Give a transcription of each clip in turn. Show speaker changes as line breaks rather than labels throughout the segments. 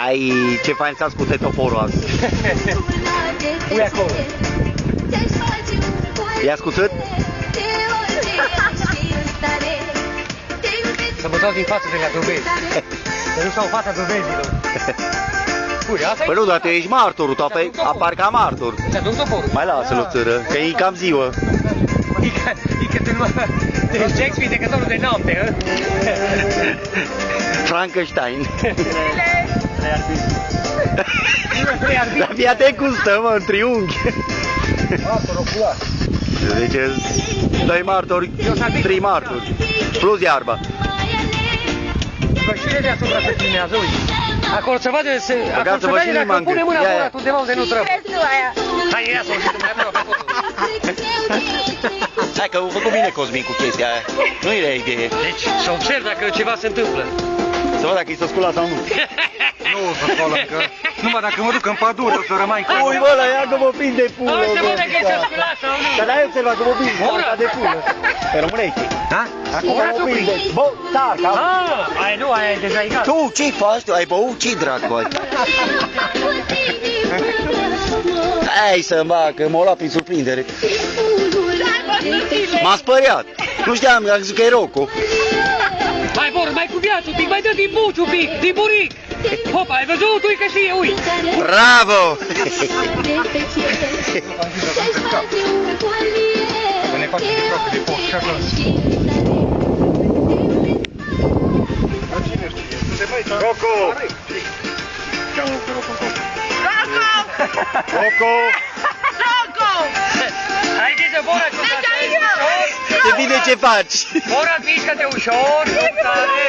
Ai, ce fain să asculte toporul azi.
Ui acolo.
I-ai ascultat?
Să mă dau din față de la dovezi. Să nu stau în fața dovezilor. Ui, asta
Păi nu, dar tu ești martorul, tu apar ca martor.
Ți-a dus toporul.
Mai lasă-l, țără, că e cam ziua.
E că te Jack vindecătorul de noapte, hă?
Frankenstein. Dar fii atent cum stă, mă, în triunghi.
Martor ocular.
Deci, doi martori, trei martori, plus iarba.
Bă, și deasupra se filmează, uite. Acolo se vede, acolo se
vă și
vede dacă
nimeni
pune
în
mâna
gât. Ia,
acolo undeva unde nu trebuie. Hai, ia să o zic, mai aproape acolo.
Hai că a făcut bine Cosmin cu chestia aia. Nu e rea idee.
Deci, să observ dacă ceva se întâmplă.
Să văd dacă i s-a sculat sau nu.
Nu o să spală încă. Numai dacă mă duc în pădure o să rămâi cu...
Ui, bă, la ea că mă prinde pulă.
Hai să văd dacă s-a sculat sau nu.
Dar n-ai observat că mă prinde ca de pulă. Pe românește.
Da?
Acum mă prinde. Bă, da, cam.
Ah, aia nu, aia e deja egal.
Tu, ce-i faci? Ai băut? Ce-i dracu ai? Hai să-mi bag, că m-a luat prin surprindere. M-a speriat. Nu știam, am zis că e Rocco.
Hai, Bor, mai cu viață un pic, mai dă din buci un pic, din buric. Hopa, ai văzut? Ui că știe, ui.
Bravo!
Să ne facem de propriu de foc și așa.
Rocco! Rocco!
Haideți, Bora, tu
Te bine ce faci?
Bora, mișcă-te ușor, nu tare.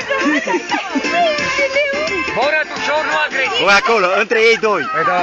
Bora, ușor, nu agresiv.
O, acolo, între ei doi.
Păi da.